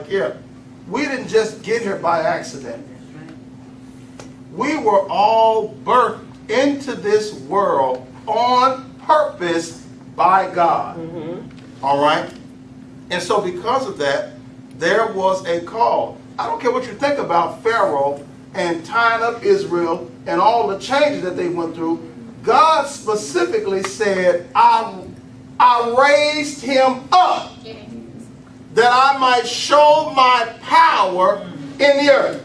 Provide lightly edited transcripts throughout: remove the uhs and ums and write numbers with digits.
like, yeah, we didn't just get here by accident. We were all birthed into this world on purpose by God. All right? And so because of that, there was a call. I don't care what you think about Pharaoh and tying up Israel and all the changes that they went through. God specifically said, I raised him up that I might show my power in the earth.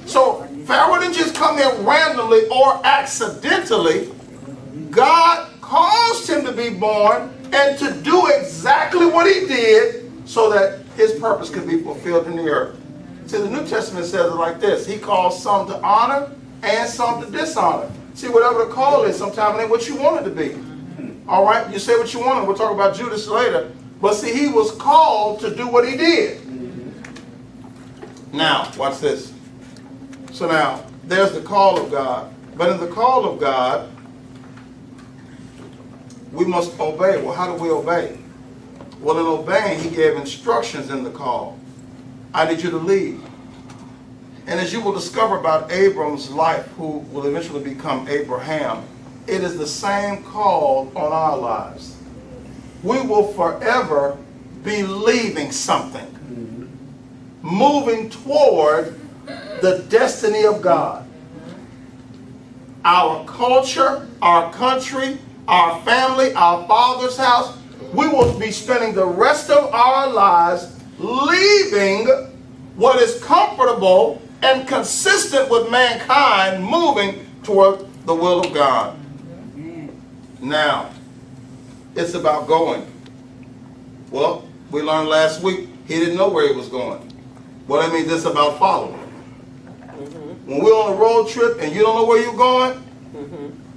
So Pharaoh didn't just come in randomly or accidentally. God caused him to be born and to do exactly what he did so that his purpose could be fulfilled in the earth. See, the New Testament says it like this. He calls some to honor and some to dishonor. See, whatever the call is, sometimes it ain't what you want it to be. All right? You say what you want, and we'll talk about Judas later. But see, he was called to do what he did. Now, watch this. So now, there's the call of God. But in the call of God, we must obey. Well, how do we obey? Well, in obeying, he gave instructions in the call. I need you to lead. And as you will discover about Abram's life, who will eventually become Abraham, it is the same call on our lives. We will forever be leaving something, moving toward the destiny of God. Our culture, our country, our family, our Father's house, we will be spending the rest of our lives leaving what is comfortable and consistent with mankind, moving toward the will of God. Now, it's about going. Well, we learned last week he didn't know where he was going. Well, that means it's about following. When we're on a road trip and you don't know where you're going,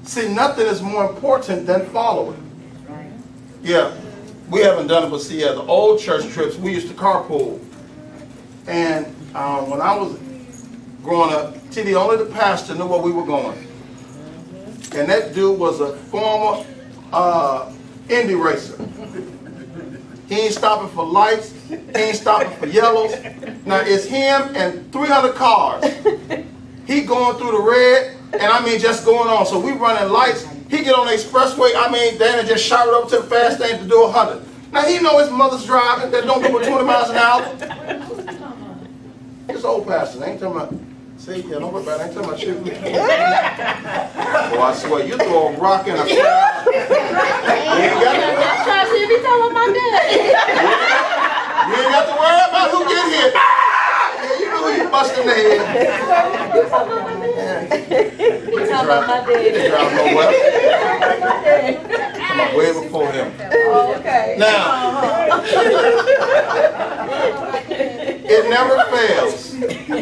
see, nothing is more important than following. Yeah, we haven't done it, but see, at the old church trips, we used to carpool. And when I was growing up, see, only the pastor knew where we were going. And that dude was a former Indy racer. He ain't stopping for lights. He ain't stopping for yellows. Now, it's him and 300 cars. He going through the red, and I mean just going on. So we running lights. He get on the expressway. I mean, Dana just shouted up to the fast lane to do 100. Now, he know his mother's driving that don't go with 20 miles an hour. This old pastor, ain't talking about, see, yeah, don't worry about it, ain't talking about you. Boy, I swear, you throw a rock in a crowd. You ain't got to, I'm trying to see if he's talking about that. you ain't got to worry about who get hit. Yeah, you know who you bust in the head. You talking about my dad? You talking about my dad? He didn't drive nowhere. Come on, way before him. Oh, okay. Now, it never fails.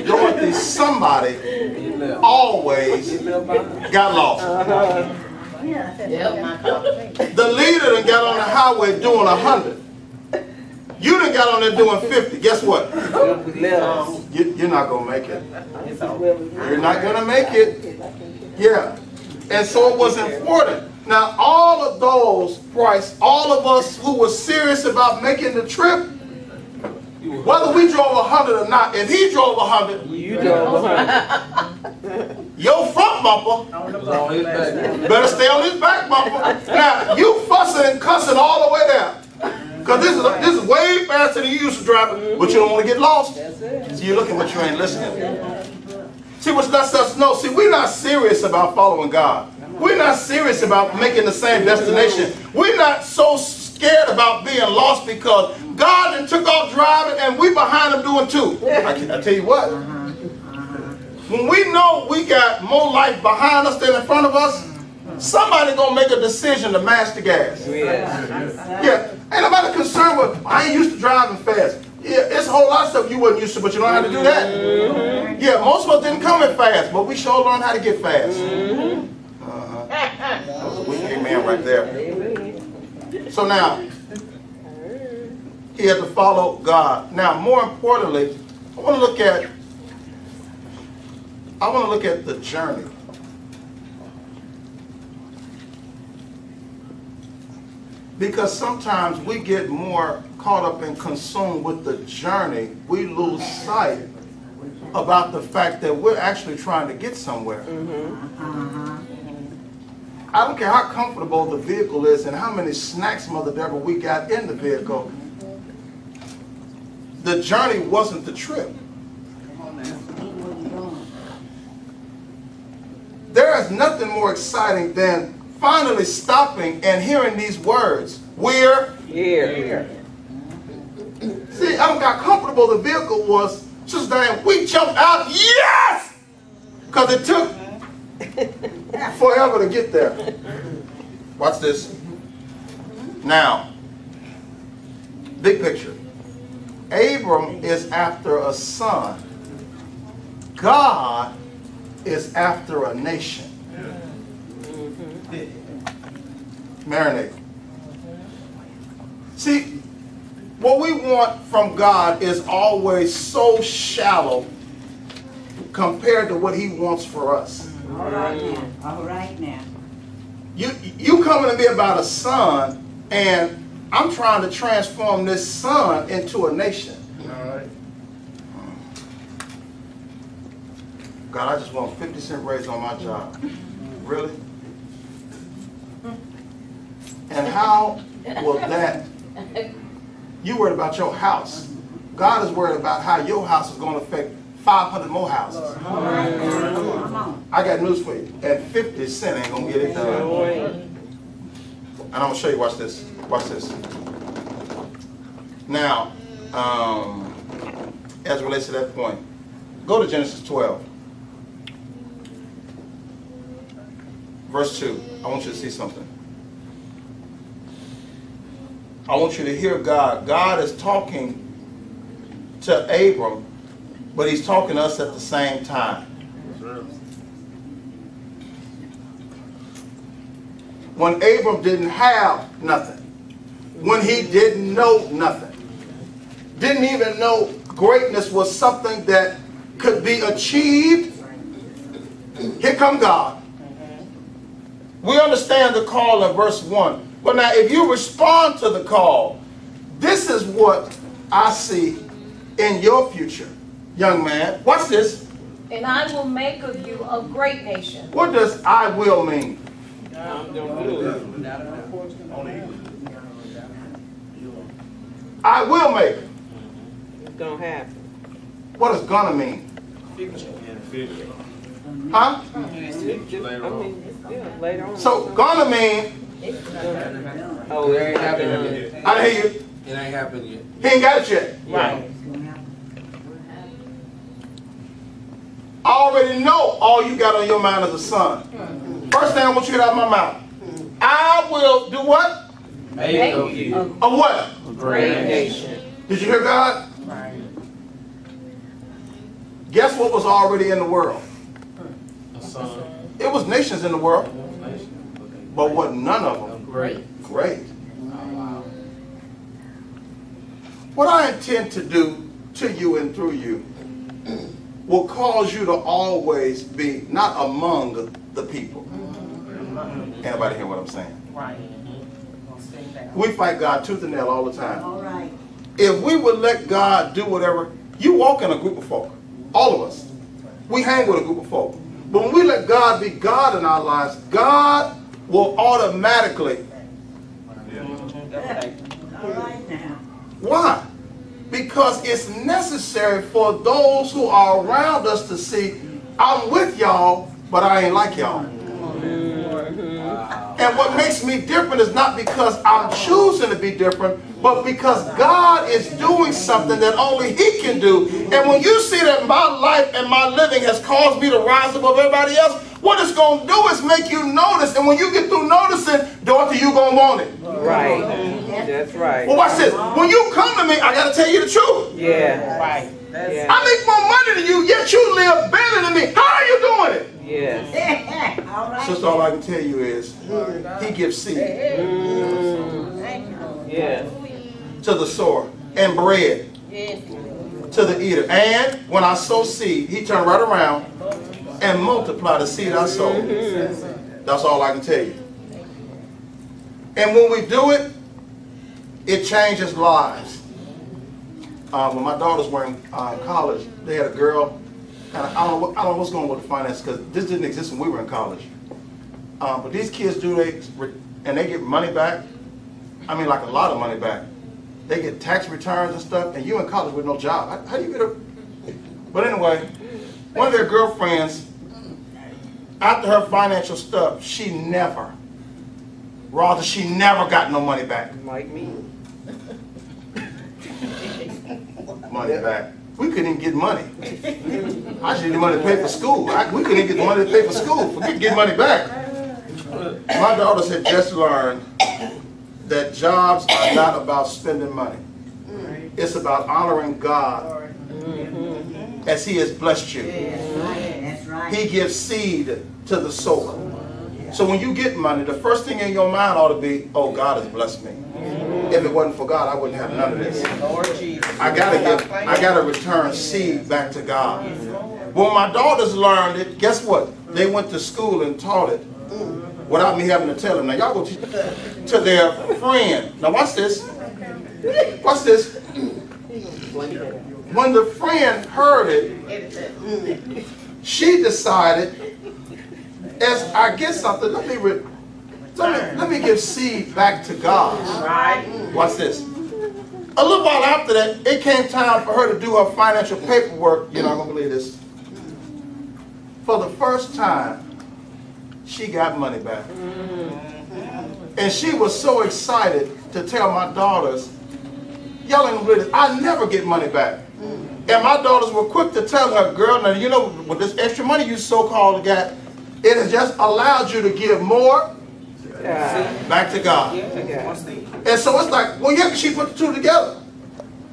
Dorothy, somebody always got lost. The leader done got on the highway doing 100. You done got on there doing 50. Guess what? You're not going to make it. You're not going to make it. Yeah. And so it was important. Now, all of those, Bryce, all of us who were serious about making the trip, whether we drove 100 or not, if he drove 100, you drove 100. Your front bumper better stay on his back bumper. Now, you fussing and cussing all the way there. Because this is way faster than you used to drive, but you don't want to get lost. So you're looking, but you ain't listening. See, what's lets us know? See, we're not serious about following God. We're not serious about making the same destination. We're not so scared about being lost because God then took off driving and we behind him doing too. I tell you what. When we know we got more life behind us than in front of us, somebody gonna make a decision to mash the gas. Yeah, ain't nobody concerned with, I ain't used to driving fast. Yeah, it's a whole lot of stuff you wasn't used to, but you know how to do that. Yeah, most of us didn't come in fast, but we sure learned how to get fast. That was a weak amen right there. So now, he had to follow God. Now, more importantly, I want to look at the journey. Because sometimes we get more caught up and consumed with the journey, we lose sight about the fact that we're actually trying to get somewhere. I don't care how comfortable the vehicle is and how many snacks, Mother Deborah, we got in the vehicle. The journey wasn't the trip. There is nothing more exciting than finally stopping and hearing these words. We're Here. See, I don't got comfortable the vehicle was. Sister Diane, we jumped out, yes! Because it took forever to get there. Watch this. Now, big picture. Abram is after a son. God is after a nation. Marinate. See, what we want from God is always so shallow compared to what He wants for us. All right now. All right now. You coming to me about a son, and I'm trying to transform this son into a nation. All right. God, I just want 50-cent raise on my job. Really? And how will that... You worried about your house. God is worried about how your house is going to affect 500 more houses. All right now. Come on. I got news for you. At 50 cents ain't going to get it done. And I'm going to show you. Watch this. Watch this. Now, as it relates to that point, go to Genesis 12. Verse 2. I want you to see something. I want you to hear God. God is talking to Abram, but He's talking to us at the same time. When Abram didn't have nothing, when he didn't know nothing, didn't even know greatness was something that could be achieved, here come God. We understand the call in verse 1. But now if you respond to the call, this is what I see in your future, young man. Watch this. And I will make of you a great nation. What does I will mean? I'm gonna do it. I will make it. It's gonna happen. What does gonna mean? Huh? I mean, yeah, later on. So gonna mean, Oh, It ain't happened yet. I didn't hear you. It ain't happened yet. He ain't got it yet. Right. I already know all you got on your mind is a son. First thing I want you to get out of my mouth. I will do what? Make of you A what? a Great great nation. nation. Did you hear God? Guess what was already in the world? A son. It was nations in the world, but what none of them Great. great. What I intend to do to you and through you will cause you to always be not among the people. Anybody hear what I'm saying? Right. We fight God tooth and nail all the time. All right. If we would let God do whatever, you walk in a group of folk, all of us. We hang with a group of folk. But when we let God be God in our lives, God will automatically. All right now. Why? Because it's necessary for those who are around us to see, I'm with y'all, but I ain't like y'all. And what makes me different is not because I'm choosing to be different, but because God is doing something that only He can do. And when you see that my life and my living has caused me to rise above everybody else, what it's going to do is make you notice. And when you get through noticing, Dorothy, you going to want it. Right. That's right. Well, watch this. When you come to me, I got to tell you the truth. Yeah. Right. Yeah. I make more money than you, yet you live better than me. How are you doing it? Yes. All right. Sister, all I can tell you is, He gives seed Yeah. to the sower and bread to the eater. And when I sow seed, He turned right around and multiply the seed I sowed. That's all I can tell you. And when we do it, It changes lives. When my daughters were in college, they had a girl, and I don't know what's going on with the finance, because this didn't exist when we were in college. But these kids and they get money back. I mean, like a lot of money back. They get tax returns and stuff, and you in college with no job. How do you get a... But anyway, one of their girlfriends, after her financial stuff, she never got no money back. Like me. Money back. We couldn't even get money. I just needed money to pay for school. We couldn't even get money to pay for school. Forget getting money back. My daughters had just learned that jobs are not about spending money. It's about honoring God as He has blessed you. That's right. He gives seed to the sower. So when you get money, the first thing in your mind ought to be, oh, God has blessed me. If it wasn't for God, I wouldn't have none of this. I gotta return seed back to God. When my daughters learned it, guess what? They went to school and taught it without me having to tell them. Now y'all go to their friend. Now watch this. Watch this. When the friend heard it, she decided, as I get something, let me give seed back to God. Right. Watch this. A little while after that, it came time for her to do her financial paperwork. You're not going to believe this. For the first time, she got money back. And she was so excited to tell my daughters, y'all ain't going to believe this, I never get money back. And my daughters were quick to tell her, girl, now you know, with this extra money you so-called got, it has just allowed you to give more back to God. And so it's like, well, yeah, she put the two together.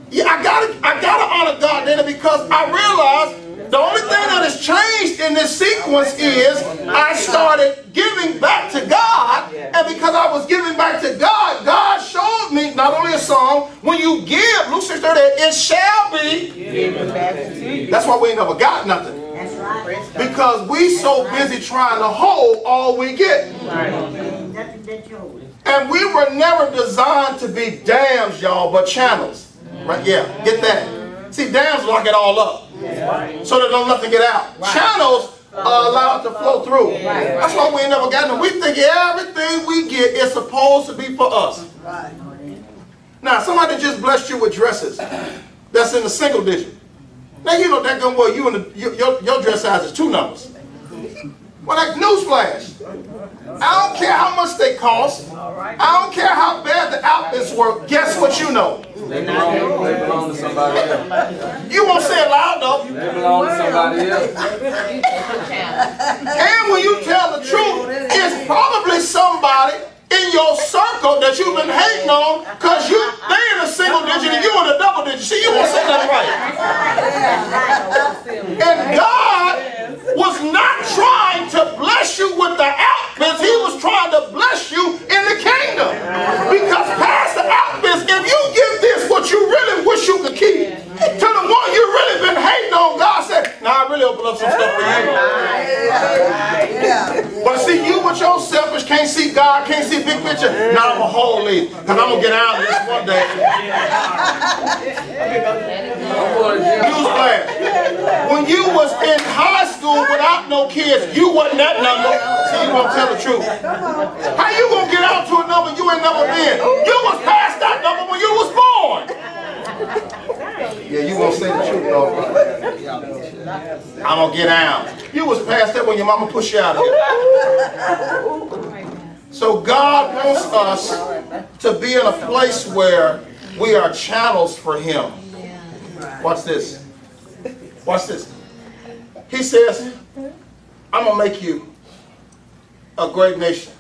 Yeah, I gotta honor God then, because I realized the only thing that has changed in this sequence is I started giving back to God, and because I was giving back to God, God showed me not only a song, when you give, Luke 6:38, it shall be given back to you. That's why we ain't never got nothing. That's right. Because we so busy trying to hold all we get. Nothing but yours. And we were never designed to be dams, y'all, but channels. Right? Yeah, get that. See, dams lock it all up so that don't nothing get out. Channels allow it to flow through. That's why we ain't never gotten them. We think everything we get is supposed to be for us. Now, somebody just blessed you with dresses that's in the single digit. Now, you know that gun, well, your dress size is 2 numbers. Well, like newsflash. I don't care how much they cost. I don't care how bad the outfits were. Guess what you know? They belong to somebody else. You won't say it loud though. They belong to somebody else. And when you tell the truth, it's probably somebody in your circle that you've been hating on because they in a single digit and you in a double digit. See, you won't say that right. And God was not trying to bless you with the outfits. He was trying to bless you in the kingdom. Because past the outfits, if you give this what you really wish you could keep to the one you really been hating on, God said, now I really open up some stuff for you. But see, you with your selfish can't see God, can't see big picture. Now I'm a holy, because I'm going to get out of this one day. Newsflash. When you was in high school without no kids, you wasn't that number. See, you won't tell the truth. How you going to get out to a number you ain't never been? You was past that number when you was born. Yeah, you won't say the truth, though. I'm going to get out. You was past that when your mama pushed you out here. So God wants us to be in a place where we are channels for Him. Watch this. Watch this. He says, I'm going to make you a great nation.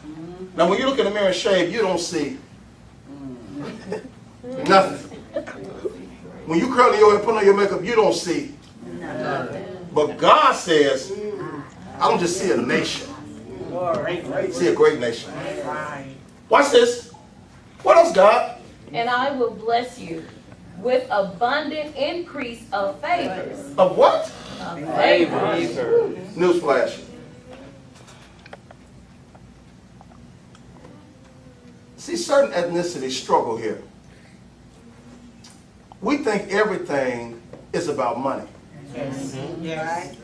Now, when you look in the mirror and shave, you don't see nothing. When you curl your hair, put on your makeup, you don't see. But God says, I don't just see a nation. I see a great nation. Watch this. What else, God? And I will bless you with abundant increase of favors. Of what? Of favors. Newsflash. See, certain ethnicities struggle here. we think everything is about money. Yes. Yes.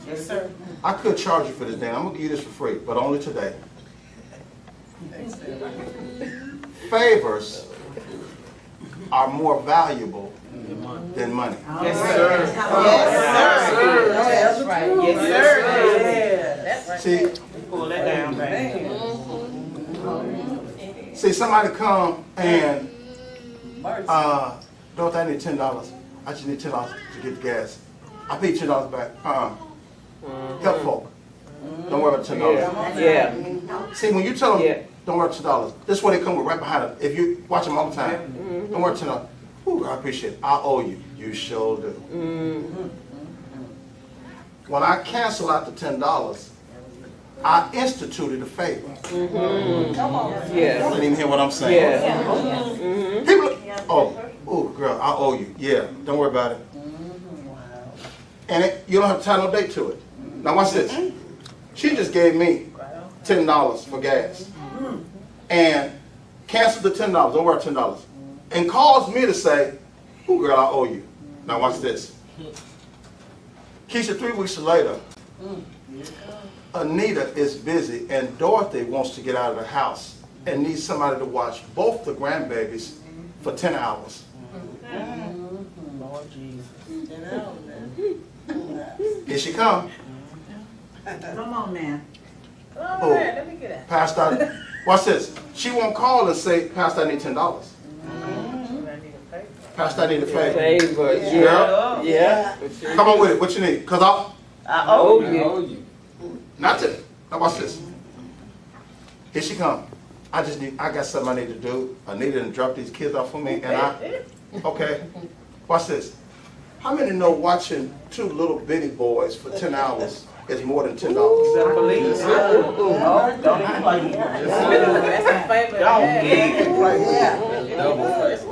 Yes, sir. I could charge you for this, Dan. I'm going to give you this for free, but only today. Favors are more valuable than money. Yes, sir. Yes, sir. That's right. Yes, sir. That's right. See, Pull that down, baby. see, somebody come and, don't I need $10? I just need $10 to get the gas. I pay $10 back. Help folk. Don't worry about $10. Yeah. See, when you tell them, Yeah. don't worry about $10, this is what they come with right behind it. If you watch them all the time, don't worry about $10. Ooh, I appreciate it. I owe you. You sure do. When I cancel out the $10, I instituted a favor. You Yeah. don't even hear what I'm saying. Yeah. People, oh, girl, I owe you. Yeah, don't worry about it. And you don't have to tie no date to it. Now watch this. She just gave me $10 for gas. And canceled the $10, don't worry about $10. And calls me to say, oh girl, I owe you. Now watch this. Keisha, 3 weeks later, Anita is busy and Dorothy wants to get out of the house and needs somebody to watch both the grandbabies for 10 hours. Lord Jesus. Here she come. Come on now. Oh, Let me get it. Pastor, watch this. She won't call and say, Pastor, I need $10. Pastor, I need a favor. Favor. Yeah. Yeah. Come on with it. What you need? Because I Oh, owe you. yeah. not today. Now watch this. Here she come. I got something I need to do. I need to drop these kids off for me. And okay. Watch this. How many know watching 2 little bitty boys for 10 hours is more than $10? Don't believe it. Oh, don't even play. That's a favor. Don't even play.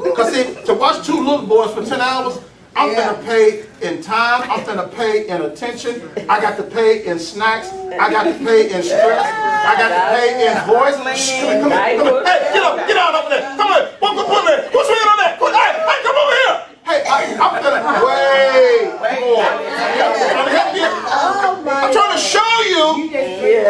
Because see, to watch 2 little boys for 10 hours, I'm going to pay in time, I'm going to pay in attention, I got to pay in snacks, I got to pay in stress, I got to pay in voice. Come on. Hey, get out over there. Come on. Put your hand on that. Hey, come over here. Hey, I'm going to wait more. I'm trying to help you. I'm trying to show you,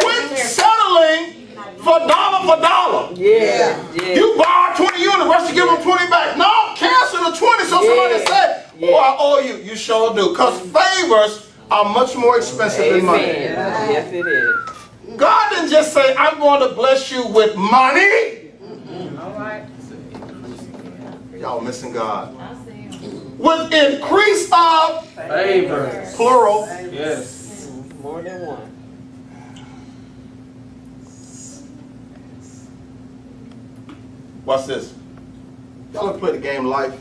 quit settling for dollar. Yeah. You borrow 20 units, rest you give them 20 back. No, cancel the 20 so somebody say, oh, I owe you. You sure do. Because favors are much more expensive than money. Yes, it is. God didn't just say, I'm going to bless you with money. All right. Y'all missing God. With increase of Favors. plural. Yes. More than one. Watch this. Y'all ever play the game Life?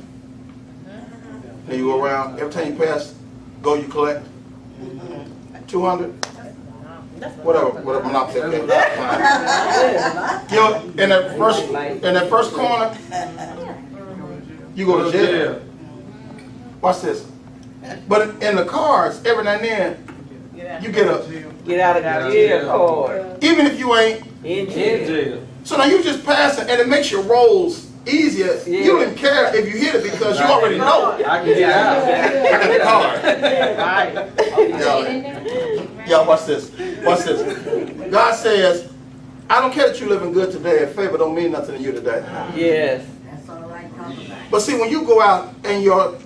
And you go around, every time you pass, go you collect. 200? Whatever, Monopoly. Okay. You know, in that first corner, you go to jail. Watch this. But in the cards, every now and then, you get Get out of jail card. even if you ain't. In In jail. jail. So now you just pass it, and it makes your rolls easier. You don't even care if you hit it because you already know. I can get out. I got the card. Y'all watch this. Watch this. God says, I don't care that you living good today, and favor don't mean nothing to you today. Yes. But see, when you go out and your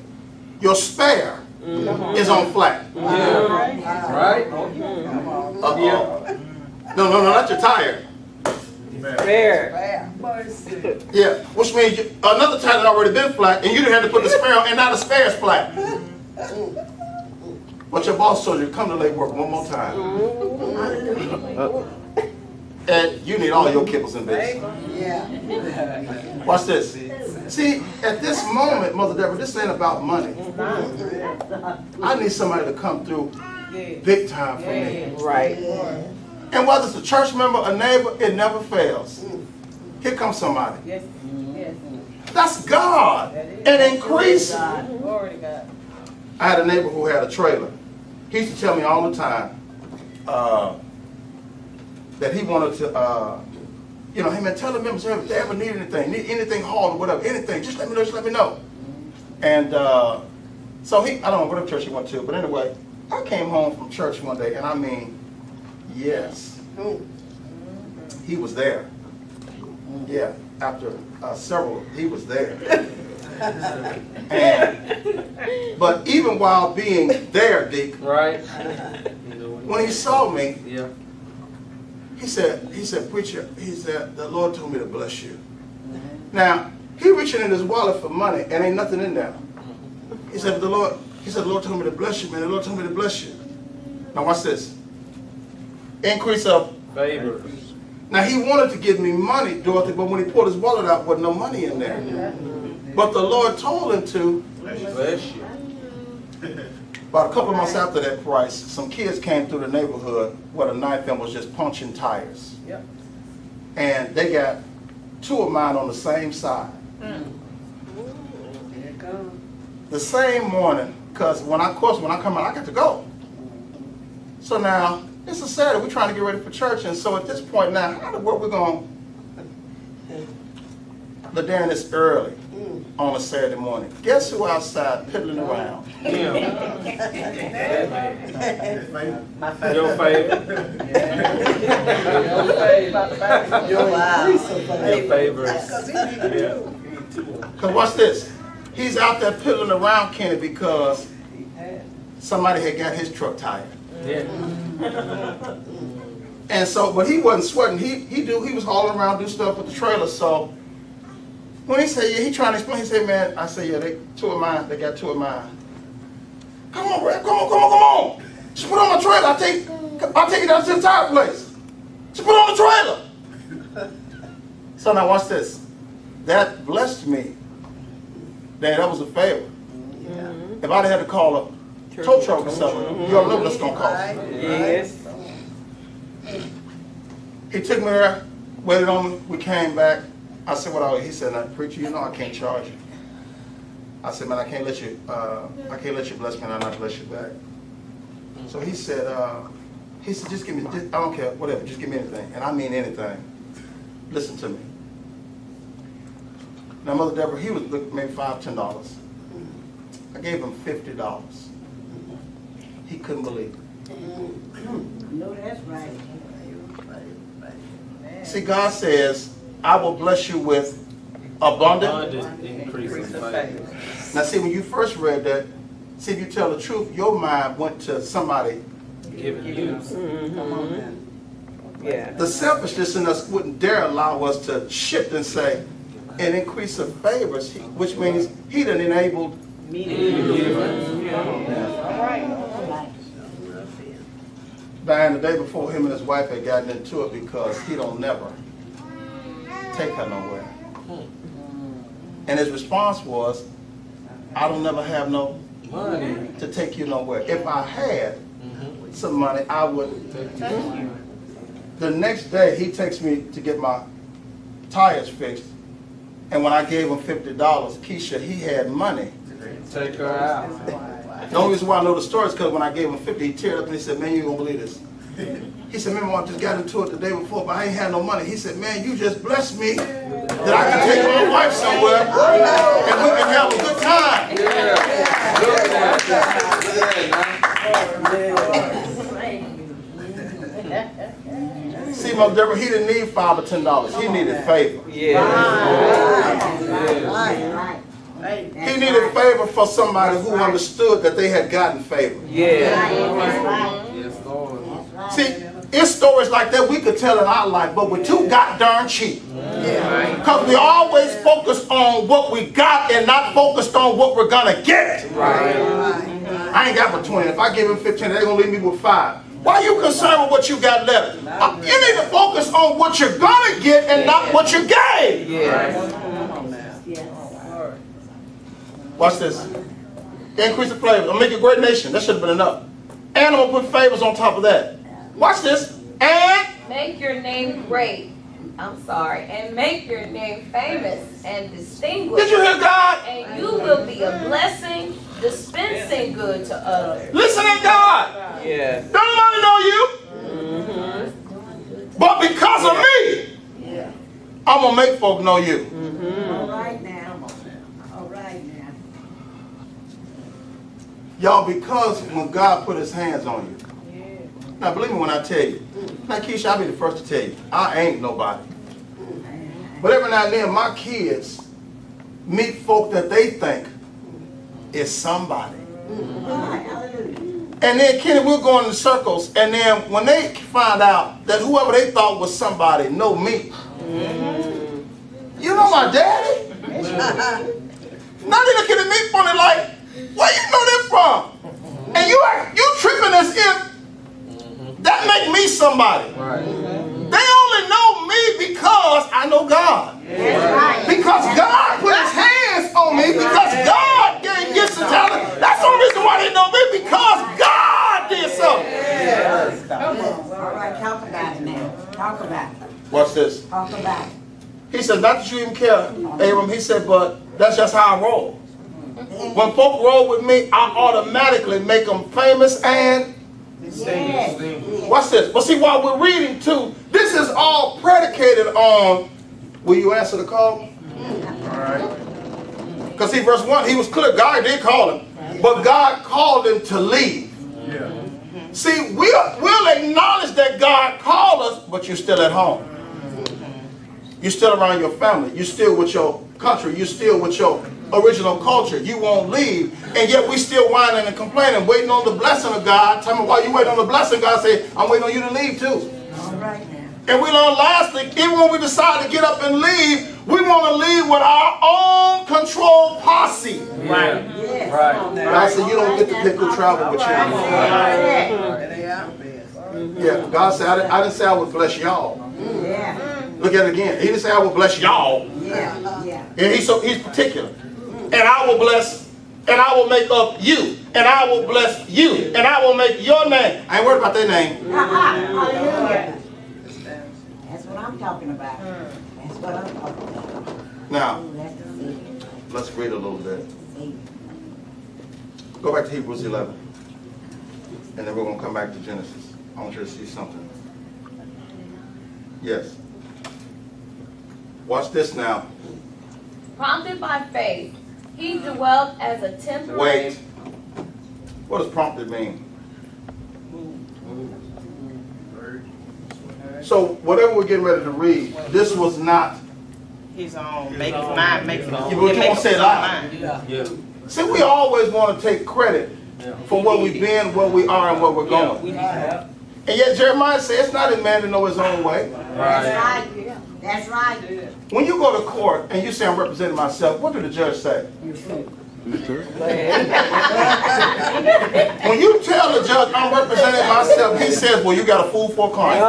spare is on flat. Yeah. Right? Uh-oh. No, not your tire. Fair. Yeah, which means another tire had already been flat, and you didn't have to put the spare on, and now the spare is flat. But your boss told you, come to late work one more time. And you need all your kibbles and bits. Watch this. See, at this moment, Mother Deborah, this ain't about money. I need somebody to come through big time for me. Right. And whether it's a church member, a neighbor, it never fails. Here comes somebody. Yes. That's God. And increase. Glory to God. I had a neighbor who had a trailer. He used to tell me all the time that he wanted to, hey man, tell the members if they ever need anything hauled or whatever, anything, just let me know, And so I don't know what church he went to, but anyway, I came home from church one day, and I mean, yes, he was there. Yeah, after several, he was there. But even while being there, Deke, Right. when he saw me, Yeah. he said, preacher, he said, the Lord told me to bless you. Now, he reaching in his wallet for money, and ain't nothing in there. He said, the Lord told me to bless you, man. The Lord told me to bless you. Now watch this. Increase of Favor. Now he wanted to give me money, Dorothy, but when he pulled his wallet out, wasn't no money in there. But the Lord told him to Bless you. About a couple of months after that price, some kids came through the neighborhood where the knife and was just punching tires. Yep. And they got two of mine on the same side. The same morning, because when I come out, I got to go. So now, it's a Saturday, we're trying to get ready for church, and so at this point now, how the world we're going to Darren, it's early on a Saturday morning. Guess who outside piddling around? Him. My favorite. Your favorite. Your favorite. Yeah. Because watch this. He's out there piddling around Kenny because somebody had got his truck tired. Yeah. And so, but he wasn't sweating. He was hauling around, do stuff with the trailer. So when he said, yeah, he trying to explain, he said, man, I said, yeah, they got two of mine. Come on, Brad, come on. Just put on the trailer. I'll take you down to the tire place. Just put on the trailer. So now watch this. That blessed me. That was a favor. Yeah. If I'd had to call a tow truck or something, you already know what that's going to cost. Yes. He took me there, waited on me, we came back. I said, what? He said, now, preacher, you know I can't charge you. I said, man, I can't let you bless me and I not bless you back. So he said, just give me, I don't care, whatever, just give me anything. And I mean anything. Listen to me. Now, Mother Deborah, he was maybe $5, $10. I gave him $50. He couldn't believe it. No, that's right. See, God says, I will bless you with abundant. Increase in favor. Now, see, when you first read that, see, if you tell the truth, your mind went to somebody. Giving you. Come on, man. Yeah. The selfishness in us wouldn't dare allow us to shift and say, an increase of favors, which means he done enabled Me to Diane the day before him and his wife had gotten into it because he don't never take her nowhere. And his response was, I don't never have no Money. to take you nowhere. If I had some money, I would. The next day, he takes me to get my tires fixed. And when I gave him $50, Keisha, he had money. Take her out. The only reason why I know the story is because when I gave him 50, he teared up and he said, man, you ain't gonna believe this. He said, remember, I just got into it the day before, but I ain't had no money. He said, man, you just blessed me that I can take my wife somewhere and we can have a good time. See, Mother Deborah, he didn't need $5 or $10. He needed favor. He needed favor for somebody who understood that they had gotten favor. Yes, Lord. See, it's stories like that we could tell in our life, but we're too goddamn cheap. Because we always focus on what we got and not focused on what we're going to get. I ain't got but 20. If I give him 15, they're going to leave me with 5. Why are you concerned with what you got left? You need to focus on what you're going to get and not what you gave. Watch this. Increase the flavors. I'll make you a great nation. That should have been enough. And I'm going to put favors on top of that. Watch this. And make your name great. And make your name famous and distinguished. Did you hear God? And you will be a blessing, dispensing good to others. Listen to God. Yes. Don't nobody know you. But because of me, I'm going to make folk know you. All right now. All right now. Y'all, because when God put his hands on you. Now, believe me when I tell you. Now, Keisha, I'll be the first to tell you. I ain't nobody. But every now and then, my kids meet folk that they think is somebody. And then, Kenny, we'll go in circles. And then when they find out that whoever they thought was somebody know me. You know my daddy? Now they looking at me funny like, where you know that from? And you tripping as if that make me somebody. Right. They only know me because I know God. Right. Because God put his hands on me, because God gave gifts and talent. That's the only reason why they know me, because God did something. Yes. All right, talk about it now. Talk about it. Watch this. Talk about it. He said, not that you even care, Abram. He said, but that's just how I roll. When folk roll with me, I automatically make them famous and watch this. But see, while we're reading too, this is all predicated on, will you answer the call? All right. Because see, verse 1, he was clear. God did call him. But God called him to leave. Yeah. See, we'll acknowledge that God called us, but you're still at home. You're still around your family. You're still with your country. You're still with your original culture. You won't leave. And yet we still whining and complaining, waiting on the blessing of God. Tell me why you waiting on the blessing. God say, I'm waiting on you to leave too. All right now. And we learn lastly, even when we decide to get up and leave, we want to leave with our own control posse. Right. Yes. Right. God said, you don't get to pick who travel with you. Yeah, God said, I didn't say I would bless y'all. Yeah. Look at it again. He didn't say I would bless y'all. Yeah. Yeah. And he's particular. And I will bless, and I will make up you. And I will bless you. And I will make your name. I ain't worried about their name. Hallelujah. That's what I'm talking about. That's what I'm talking about. Now, let's read a little bit. Go back to Hebrews 11. And then we're going to come back to Genesis. I want you to see something. Yes. Watch this now. Prompted by faith, he dwelt as a temporary... Wait. What does prompted mean? So whatever we're getting ready to read, this was not... His own, make his mind, make his own. You won't say it loud. Yeah. See, we always want to take credit for where we've been, where we are, and where we're going. And yet Jeremiah says it's not in man to know his own way. That's right. That's right. When you go to court and you say I'm representing myself, what do the judge say? When you tell the judge I'm representing myself, he says, well, you got a fool for a client.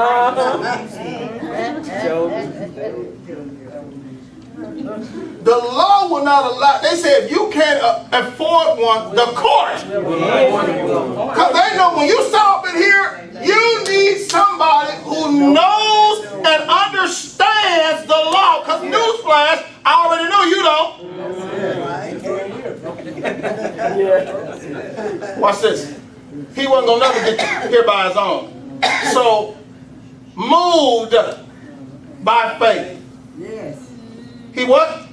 The law will not allow. They say if you can't afford one, the court. Because they know when you stop in here, you need somebody who knows and understands the law. Because newsflash, I already know you don't. Watch this. He wasn't going to never get here by his own. So, moved by faith. Yes. He what?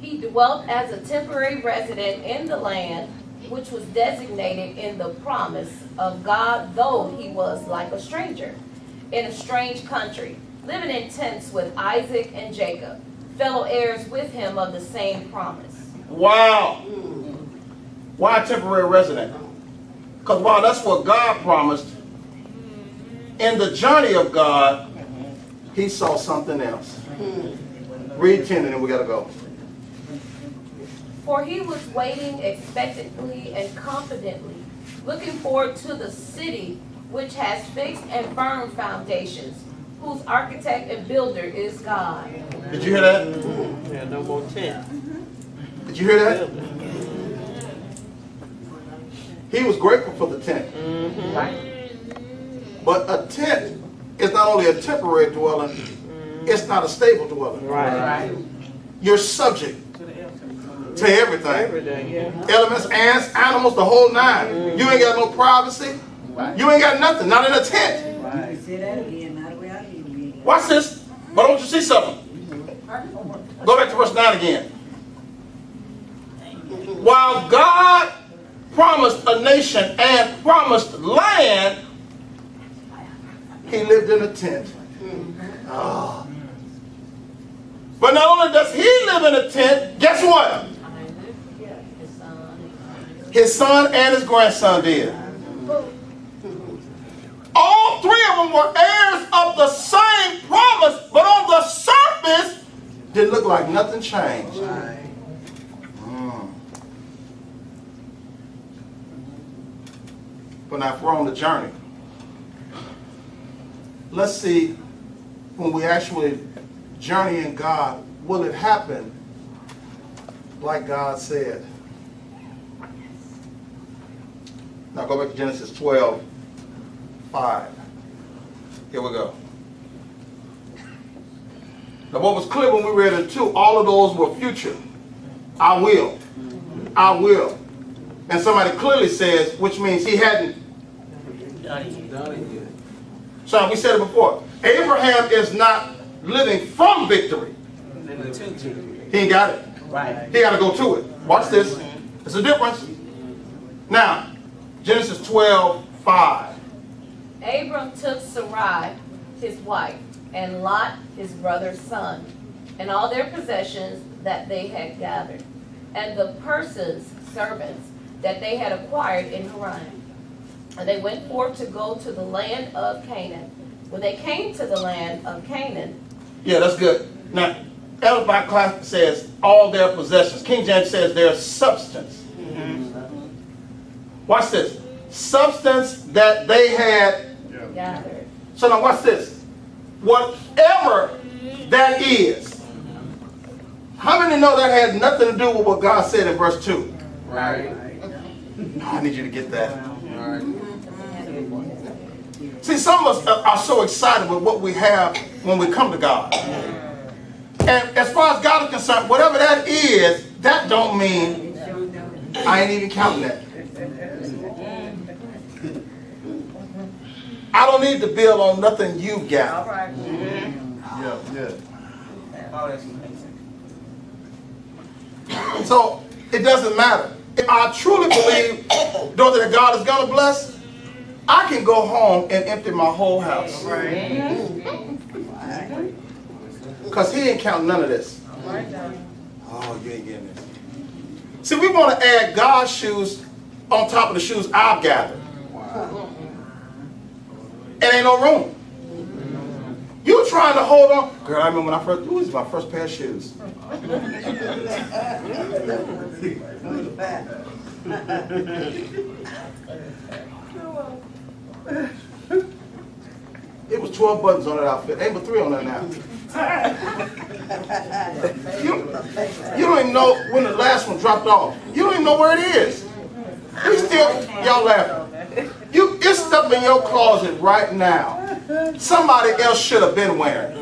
He dwelt as a temporary resident in the land, which was designated in the promise of God, though he was like a stranger in a strange country, living in tents with Isaac and Jacob, fellow heirs with him of the same promise. Wow. Why a temporary resident? Because while that's what God promised, in the journey of God, he saw something else. Read 10 and then we got to go. For he was waiting expectantly and confidently, looking forward to the city which has fixed and firm foundations, whose architect and builder is God. Did you hear that? Yeah, no more tent. Did you hear that? He was grateful for the tent. But a tent is not only a temporary dwelling, it's not a stable dwelling. Right. You're subject to everything. Everything, yeah. Elements, ants, animals, the whole nine. You ain't got no privacy. You ain't got nothing, not in a tent. Say that again, not the way I hear it. Watch this. But don't you see something? Go back to verse 9 again. While God promised a nation and promised land, he lived in a tent. Oh. But not only does he live in a tent, guess what? His son and his grandson did. All three of them were heirs of the same promise, but on the surface, didn't look like nothing changed. But now if we're on the journey, let's see, when we actually journey in God, will it happen like God said? Now go back to Genesis 12:5. Here we go. Now what was clear when we read it too, all of those were future. I will. I will. And somebody clearly says, which means he hadn't done it yet. So we said it before. Abraham is not living from victory. He ain't got it. Right. He got to go to it. Watch this. There's a difference. Now, Genesis 12:5. Abram took Sarai, his wife, and Lot, his brother's son, and all their possessions that they had gathered, and the persons, servants, that they had acquired in Haran. And they went forth to go to the land of Canaan. When they came to the land of Canaan. Yeah, that's good. Now, Amplified Classic says all their possessions. King James says their substance. Watch this. Substance that they had gathered. So now watch this. Whatever that is. How many know that had nothing to do with what God said in verse 2? Right. I need you to get that. See, some of us are so excited with what we have when we come to God. And as far as God is concerned, whatever that is, that don't mean I ain't even counting that. I don't need to build on nothing you got. So it doesn't matter. If I truly believe that God is going to bless, I can go home and empty my whole house. Because he ain't counting none of this. Oh, you ain't getting this. See, we want to add God's shoes on top of the shoes I've gathered. And ain't no room. You trying to hold on. Girl, I remember when I first, this is my first pair of shoes. It was 12 buttons on that outfit. Ain't but 3 on that now. You don't even know when the last one dropped off. You don't even know where it is. We still, y'all laughing. It's stuff in your closet right now. Somebody else should have been wearing.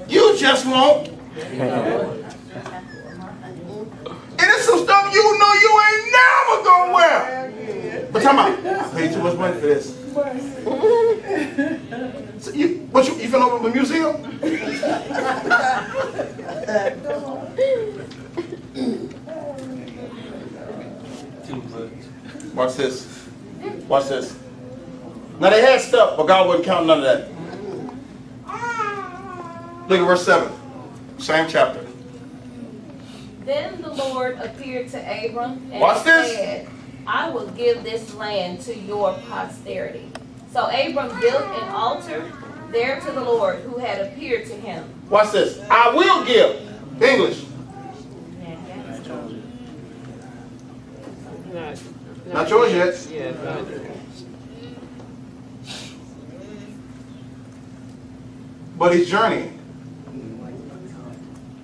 You just won't. And it's some stuff you know you ain't never gonna wear. But tell me, I paid too much money for this. So you finna open the museum? Watch this. Watch this. Now they had stuff, but God wouldn't count none of that. Look at verse 7. Same chapter. Then the Lord appeared to Abram and Watch said, I will give this land to your posterity. So Abram built an altar there to the Lord who had appeared to him. Watch this. I will give. English. Not yours yet. Yeah, not yours. But he's journeying.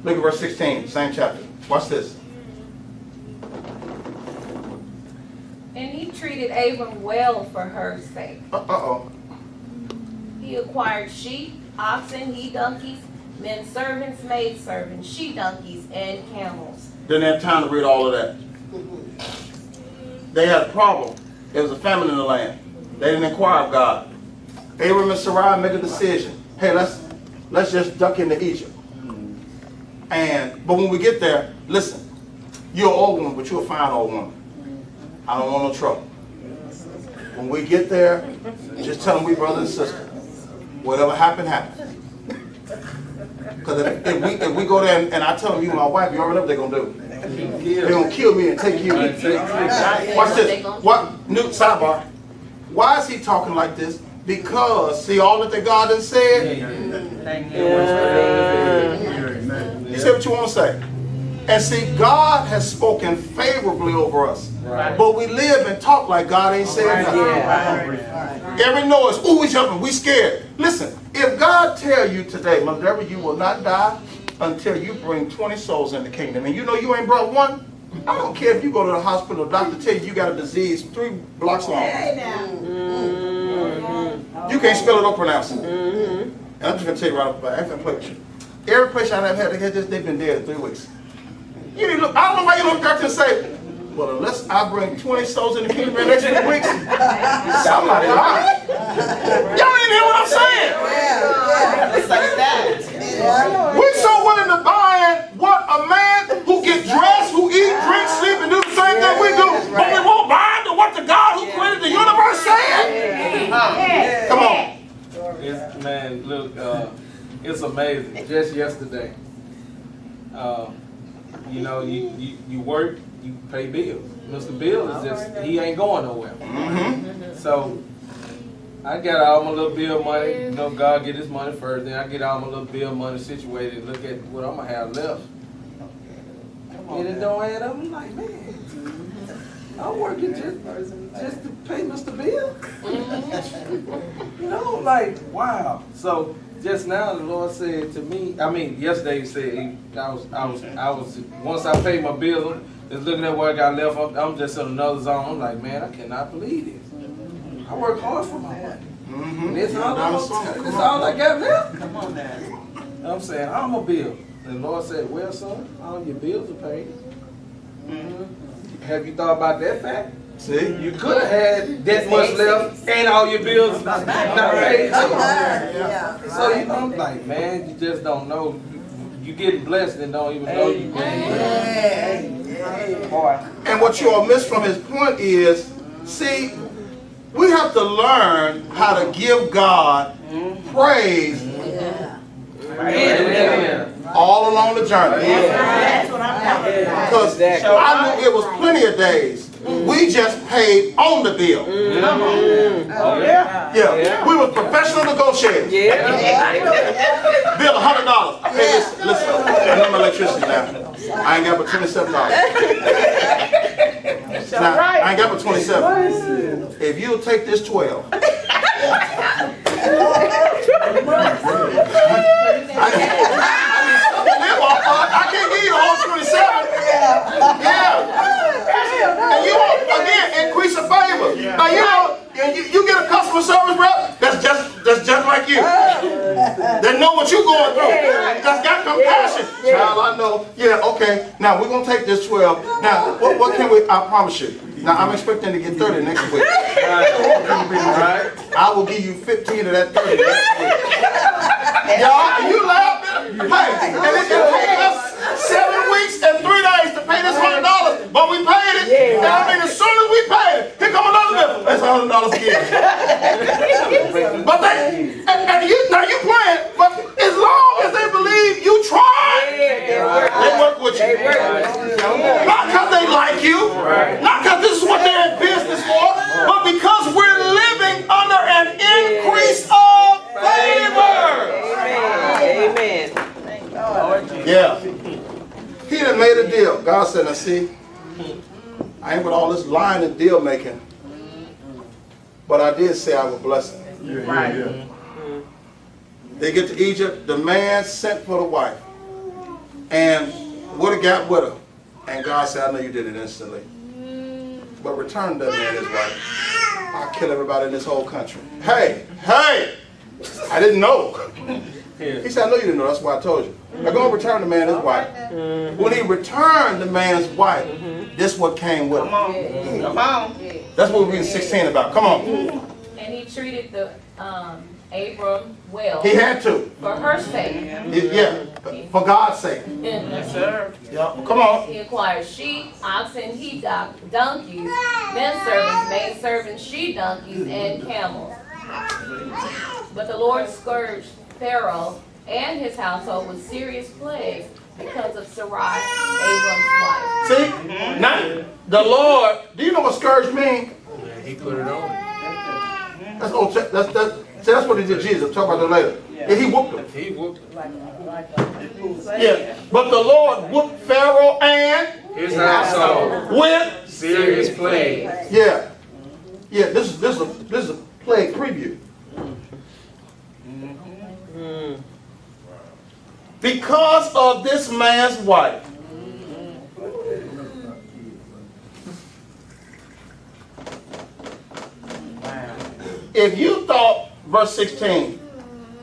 Look at verse 16, same chapter. Watch this. And he treated Abram well for her sake. Uh-oh. He acquired sheep, oxen, he-donkeys, men servants, maid servants, she-donkeys, and camels. Didn't have time to read all of that. They had a problem. There was a famine in the land. They didn't inquire of God. Abram and Sarai make a decision. Hey, let's just duck into Egypt. But when we get there, listen. You're an old woman, but you're a fine old woman. I don't want no trouble. When we get there, just tell them we brothers and sisters. Whatever happened, happened. Because if we go there and I tell them you my wife, you already know what they're going to do. They're going to kill me and take you. Watch this. What? New sidebar. Why is he talking like this? Because, see all that the God has said? You say what you want to say. And see, God has spoken favorably over us. Right. But we live and talk like God ain't saying nothing. Yeah. Every noise, ooh, we jumping, we scared. Listen, if God tell you today, Mother Deborah, you will not die until you bring 20 souls in the kingdom, and you know you ain't brought one, I don't care if you go to the hospital, the doctor tell you got a disease 3 blocks long. You can't spell it or pronounce it. And I'm just going to tell you right off the bat, I ain't going to play with you. Every patient I've had to get this, they've been dead in 3 weeks. You need to look, I don't know why you look doctor and say, well, unless I bring 20 souls in the kingdom in the next 2 weeks, somebody lied. Y'all ain't hear what I'm saying. We're so willing to buy in what a man who gets dressed, who eat, drink, sleep, and do the same thing we do, but we won't buy into what the God who created the universe said. Come on. Man, look, it's amazing. Just yesterday, you know, you work, you pay bills. Mr. Bill is just, he ain't going nowhere. So I got all my little bill money. You know, God get his money first. Then I get all my little bill money situated and look at what I'm going to have left. And it don't add up. I'm like, man, I'm working just to pay Mr. Bill. You know, like, wow. So just now the Lord said to me, I mean, yesterday he said, I was once I paid my bill, just looking at what I got left, I'm just in another zone. I'm like, man, I cannot believe this. I work hard for my money. This all I got left. Come on now. I'm saying, I'm a bill. And the Lord said, well, son, all your bills are paid. Have you thought about that fact? See, you could have had that much left and all your bills not paid. So you know, I'm like, man, you just don't know. You getting blessed and don't even know you getting blessed. And what you all miss from his point is, see, we have to learn how to give God praise all along the journey. Because I knew it was plenty of days. We just paid on the bill. Yeah. We were professional negotiators. Bill, $100. I pay this. Listen, I know my electricity now. I ain't got but $27. Now, I ain't got but 27. If you'll take this 12. I can't give you the whole 27. Yeah. And you want, again, increase the favor. Now, you know, you get a customer service rep that's just like you. They know what you're going through. That's got compassion. Child, I know. Yeah, okay. Now, we're going to take this 12. Now, what can we, I promise you. Now, I'm expecting to get 30 next week. I will give you 15 of that 30 next week. Y'all, you laughing? Hey, and it can take us 7 weeks and 3 days to pay this $100, but we paid it. And I mean, as soon as we paid it, here come another bill. That's $100 again. But now you playing, but as long as they believe you tried, they work with you. Not because they like you, not because this is what they're in business for, but because we're living under an increase of favor. Amen. Yeah. He done made a deal. God said, now see, I ain't with all this lying and deal making, but I did say I would bless them. They get to Egypt, the man sent for the wife and would have got with her. And God said, I know you did it instantly, but return that man his wife. I'll kill everybody in this whole country. Hey, I didn't know. He said, I know you didn't know, that's why I told you. Now go and return the man his wife. When he returned the man's wife, this what came with him. Come on. That's what we're reading 16 about. Come on. And he treated the Abram well He had to. for her sake. Yeah, for God's sake. Yes, sir. Yeah, come on. He acquired sheep, oxen, donkeys, men servants, maid servants, she donkeys, and camels. But the Lord scourged Pharaoh and his household with serious plagues because of Sarai, Abram's wife. See, now the Lord. Do you know what scourge means? He put it on. That's old. That's what he did. Jesus. Talk about that later. Yeah, he whooped him. He whooped Yeah, but the Lord whooped Pharaoh and his household with serious plague. Yeah. This is a plague preview. Because of this man's wife. If you thought, verse 16,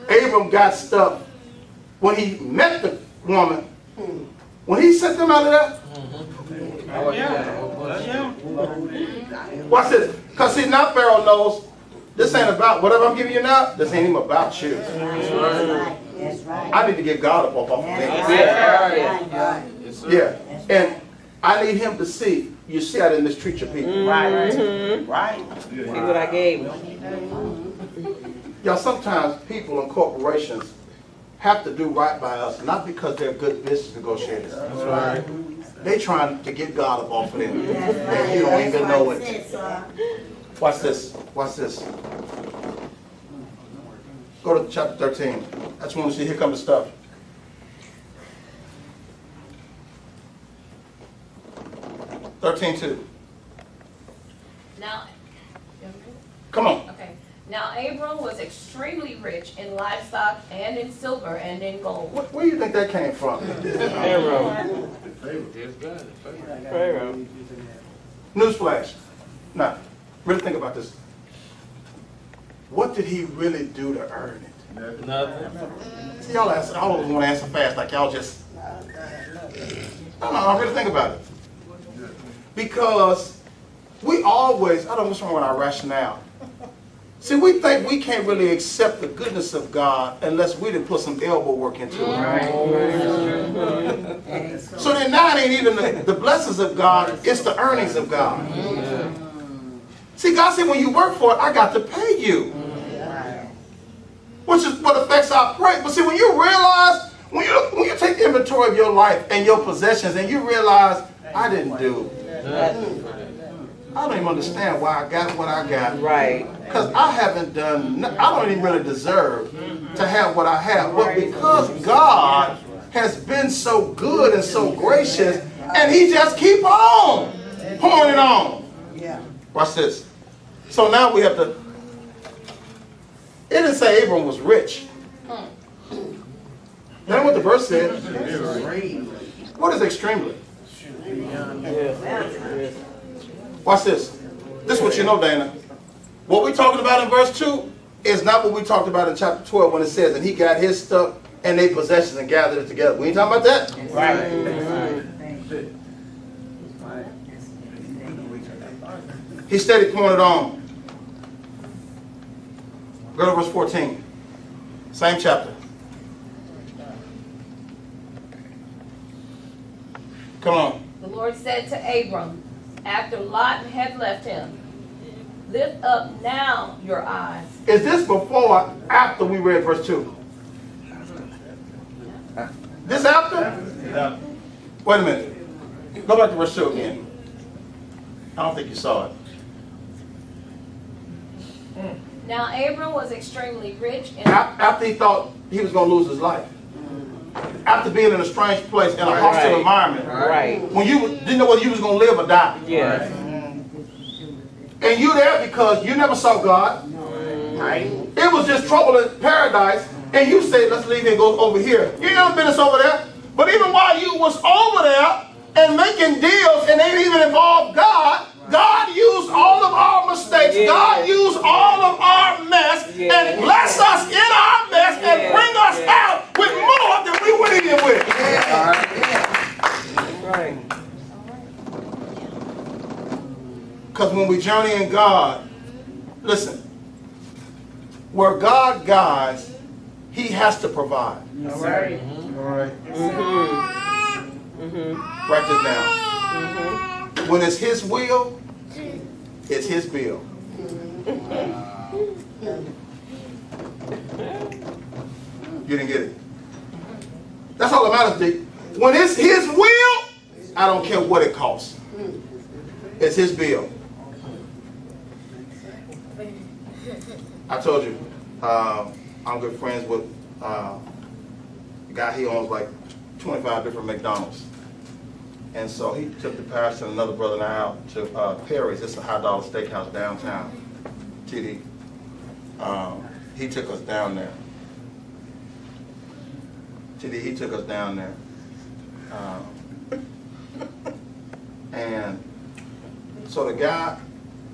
Abram got stuff when he met the woman, when he sent them out of there, watch this. Because see, now Pharaoh knows this ain't about, whatever I'm giving you now, this ain't even about you. That's right. I need to get God up off of me. That's right. Yeah. And I need him to see, you see how they mistreat your people. Right. Right. See what I gave him. Y'all, sometimes people and corporations have to do right by us, not because they're good business negotiators. That's right. They trying to get God up off of them. That's right. And you don't even know it. That's right. Watch this. Watch this. Go to chapter 13. I just want to see, here comes the stuff. (13:2). Now, Come on. okay. Now Abram was extremely rich in livestock and in silver and in gold. Where do you think that came from? Pharaoh. There's God. Pharaoh. Newsflash. Now, really think about this. What did he really do to earn it? Nothing. See, y'all always want to answer fast, like y'all just. No, really think about it. Because we always, I don't know what's wrong with our rationale. See, we think we can't really accept the goodness of God unless we done put some elbow work into it. So then now it ain't even the blessings of God, it's the earnings of God. See, God said when you work for it, I got to pay you. Which is what affects our praise. But see, when you realize, when you take inventory of your life and your possessions and you realize, I didn't do. I don't even understand why I got what I got. Right. Because I haven't done, I don't even really deserve to have what I have. But because God has been so good and so gracious, and he just keep on pouring it on. Watch this. So now we have to, it didn't say Abram was rich. That's what the verse said. What is extremely? Watch this. This is what you know, Dana. What we're talking about in verse 2 is not what we talked about in chapter 12 when it says, and he got his stuff and their possessions and gathered it together. We ain't talking about that? Right. He steady pouring it on. Go to verse 14. Same chapter. Come on. The Lord said to Abram, after Lot had left him, lift up now your eyes. Is this before or after we read verse 2? This after? Yeah. Wait a minute. Go back to verse 2 again. I don't think you saw it. Now Abram was extremely rich in After he thought he was going to lose his life. After being in a strange place, in a hostile environment. Right. When you didn't know whether you was going to live or die. Yeah. And you there because you never saw God. Right. It was just trouble in paradise. And you said, let's leave and go over here. You ain't never been over there. But even while you was over there and making deals and they didn't even involve God, God used all of our mistakes. Yeah. God used all of our mess and bless us in our mess and bring us out with more than we went in with. Right. Because when we journey in God, listen, where God guides, He has to provide. All right. All right. Mm-hmm. Write this down. Mm-hmm. When it's His will, it's His bill. You didn't get it. That's all that matters, Dick. When it's His will, I don't care what it costs. It's His bill. I told you, I'm good friends with a guy. He owns like 25 different McDonald's. And so he took the pastor and another brother and I out to Perry's. It's a high-dollar steakhouse downtown. TD. He took us down there. TD, he took us down there. And so the guy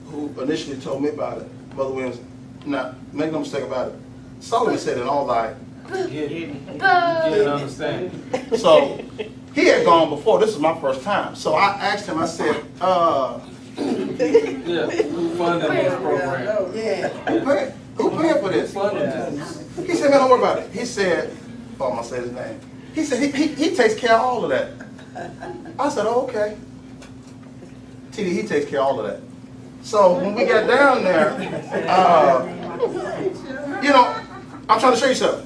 who initially told me about it, Brother Williams, now, make no mistake about it, Solomon said in all thy Get understanding. So he had gone before. This is my first time. So I asked him, I said, Yeah, who funded this program? who paying for this? Who funded this? He said, man, don't worry about it. He said, oh, I'm going to say his name. He said, he takes care of all of that. I said, oh, okay. TD, he takes care of all of that. So when we got down there, you know, I'm trying to show you something.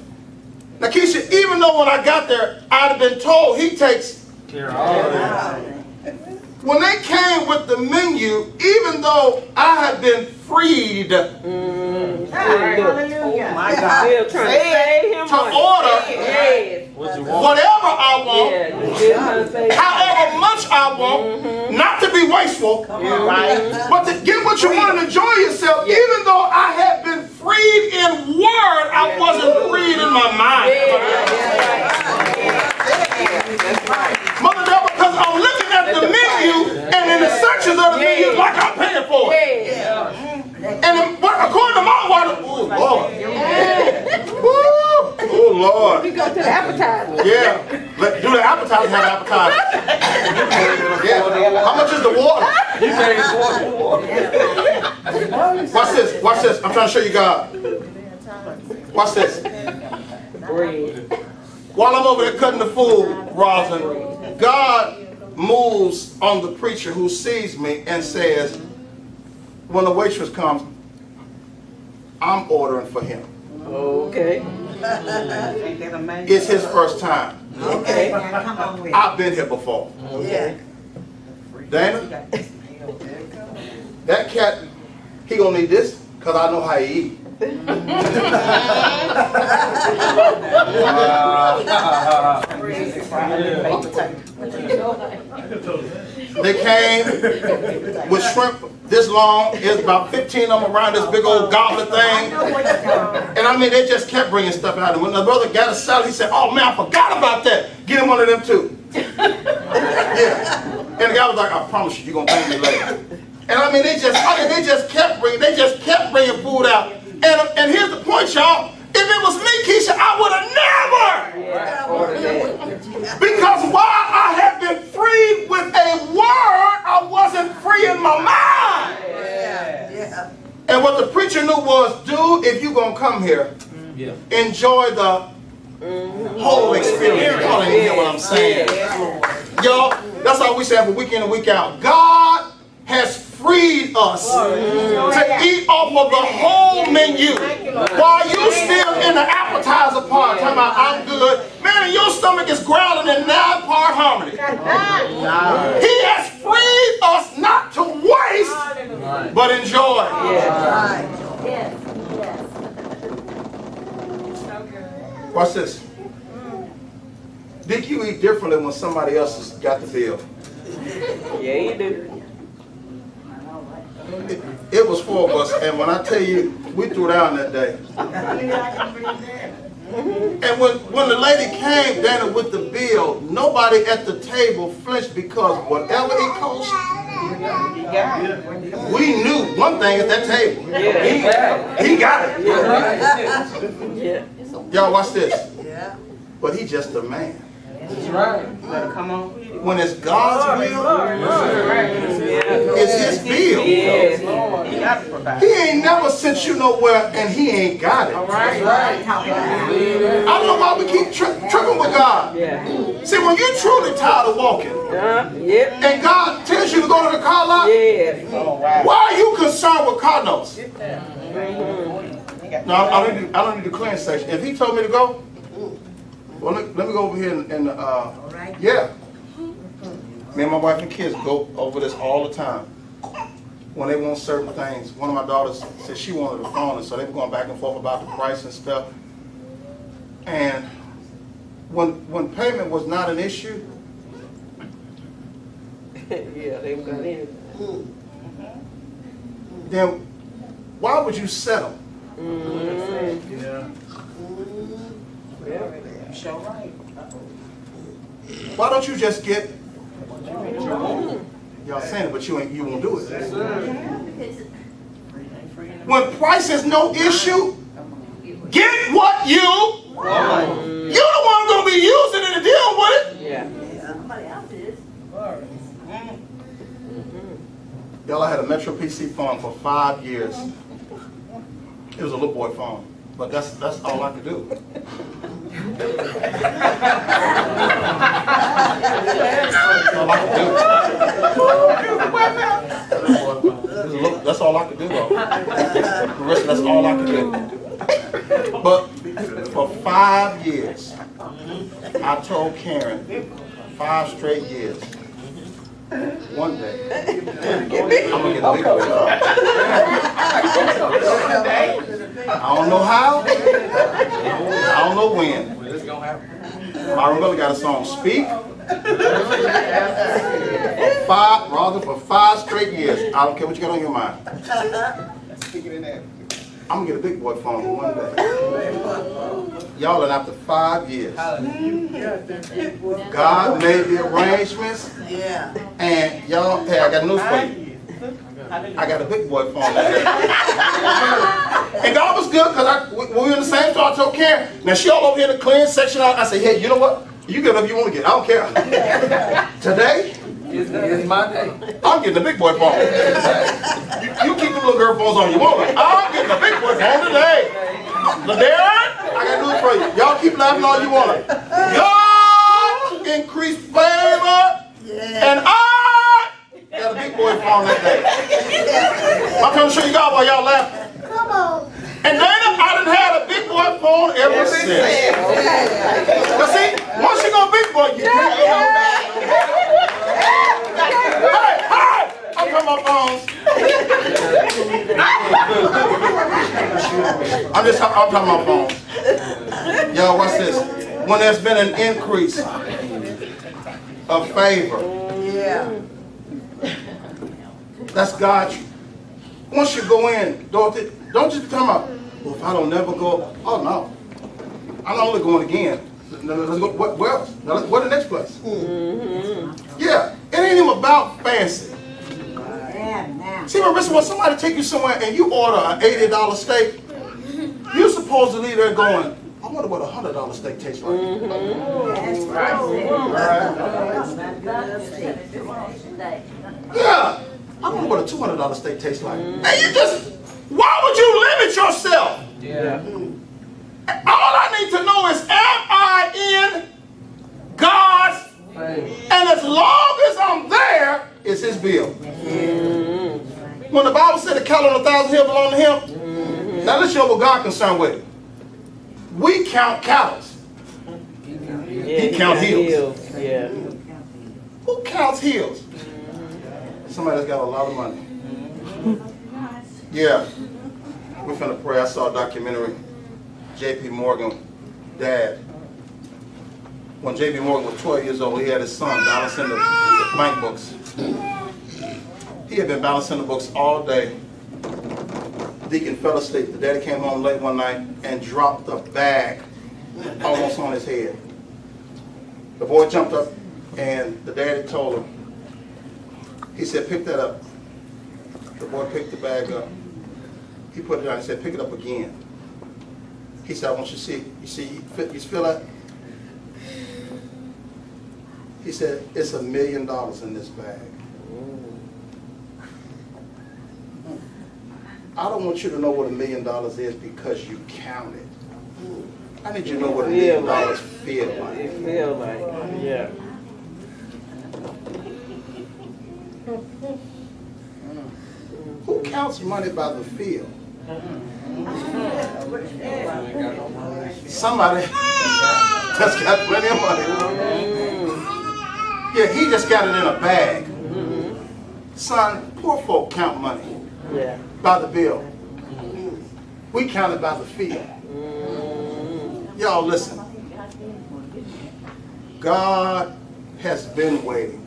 Now, Keisha, even though when I got there, I'd have been told he takes care of all of that. When they came with the menu, even though I had been freed to Hallelujah. My God. Still trying to save him money. order Yes. What you want? whatever I want, Yeah, you still trying to save him. however much I want, not to be wasteful, Right. but to get what you want and enjoy yourself, even though I had been freed in word, I wasn't freed in my mind. That's right. Mother Deborah, because I'm looking at the menu, and in the sections of the menu, like I'm paying for it. And according to my water, oh Lord. Oh Lord. We go to the appetizer. Yeah. Do the appetizer have appetizer? Yeah. How much is the water? You pay for Watch this. Watch this. I'm trying to show you God. Watch this. Bread. While I'm over there cutting the food, Rosin, God moves on the preacher who sees me and says, when the waitress comes, I'm ordering for him. Okay. Ain't that amazing? It's his first time. Okay. Come on with it. I've been here before. Okay. Dana, that cat, he gonna need this because I know how he eat. They came with shrimp this long. It's about 15 of them around this big old goblet thing. And I mean, they just kept bringing stuff out. And when the brother got a salad, he said, oh man, I forgot about that. Get him one of them too. Yeah. And the guy was like, I promise you, you're going to thank me later. And I mean, they just kept bringing food out. And here's the point, y'all. If it was me, Keisha, I would have never. Because while I had been freed with a word, I wasn't free in my mind. And what the preacher knew was, dude, if you're going to come here, enjoy the whole experience. Y'all ain't hear what I'm saying. Y'all, that's how we say it for week in and week out. God has freed us to eat off of the whole menu while you still in the appetizer part talking about I'm good. Man, and your stomach is growling in 9-part harmony. He has freed us not to waste, but enjoy. Yes. Watch this. Dick, you eat differently when somebody else has got the bill. Yeah, you do. It was 4 of us, and when I tell you, we threw down that day. And when the lady came, Dana, with the bill, nobody at the table flinched because whatever it cost, we knew one thing at that table. He got it. Y'all watch this. But he just a man. That's right. Better come on. when it's God's will, it's His bill. Yes, Lord. He got to provide. He ain't never sent you nowhere and He ain't got it. Right. I don't know why we keep tripping with God. Yeah. See, when you're truly tired of walking, Yep. and God tells you to go to the car lot, Yeah. Oh, wow. why are you concerned with car notes? No, I don't need the clearance section. If He told me to go, well, let me go over here and yeah. Me and my wife and kids go over this all the time. When they want certain things, one of my daughters said she wanted a phone, and so they were going back and forth about the price and stuff. And when payment was not an issue, Yeah, they got anything. then why would you settle? Yeah. Sure right. Why don't you just get? Y'all saying it, but you won't do it. When price is no issue, get what you want. You're the one going to be using it and dealing with it. Yeah. Y'all, I had a Metro PC phone for 5 years. It was a little boy phone, but that's all I could do. That's all I could do, though. The rest, that's all I could do. But for 5 years, I told Karen, 5 straight years, one day, I'm gonna get a big boy phone. I don't know how, I don't know when. It's gonna happen. I really got a song, Speak. For 5 straight years. I don't care what you got on your mind. I'm gonna get a big boy phone one day. Y'all, and after 5 years, God made the arrangements. And y'all, hey, I got news for you. I got a big boy phone that day. And God was good because we were in the same store. I told Karen. Now she all over here in the clearance section. I said, hey, you know what? You get whatever you want to get. I don't care. Today, It's my day. I'm getting a big boy phone. You keep the little girl phones on you want it. I'm getting a big boy phone today. Ladera, I got news for you. Y'all keep laughing all you want. God increased favor, and I got a big boy phone that day. I'm trying to show you God while y'all laughing. Come on. And then I done had a big boy phone ever since. But see, once you go big boy, you can't go back. Hey! I'm talking about phones. I'm talking about phones. Y'all, watch this. When there's been an increase of favor, that's God. Once you go in, don't just be talking about, well, if I don't never go, oh no. I'm only going again. Let's go, where else? What's the next place? Yeah, it ain't even about fancy. See, Marissa, when somebody take you somewhere and you order an $80 steak, you're supposed to leave there going, I wonder what a $100 steak tastes like. Yeah, I wonder what a $200 steak tastes like. And you just, why would you limit yourself? Yeah. All I need to know is, am I in God's? And as long as I'm there, it's His bill. When the Bible said the cattle on 1,000 hills belong to Him, now let's show what God concerned with. We count cattle. He counts hills. Yeah. Who counts hills? Somebody that's got a lot of money. Yeah. We're finna pray. I saw a documentary. J.P. Morgan, dad. When J.P. Morgan was 12 years old, he had his son balancing the bank books. He had been balancing the books all day. Deacon fell asleep. The daddy came home late one night and dropped the bag almost on his head. The boy jumped up and the daddy told him, he said, pick that up. The boy picked the bag up. He put it down. He said, pick it up again. He said, I want you to see. You feel that? He said, it's $1 million in this bag. I don't want you to know what $1 million is because you count it. I need you to know what $1 million feel like. It feel like, yeah. Who counts money by the feel? Somebody just got plenty of money. Yeah, he just got it in a bag. Son, poor folk count money by the bill. We count it by the feel. Y'all listen. God has been waiting.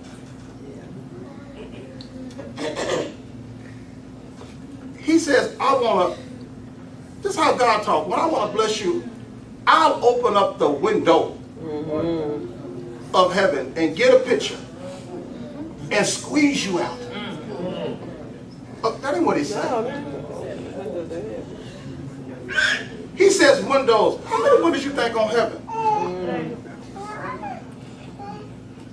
He says, I want to, this is how God talks. When I want to bless you, I'll open up the window of heaven and get a picture and squeeze you out. That ain't what he said. He says windows. How many windows you think on heaven?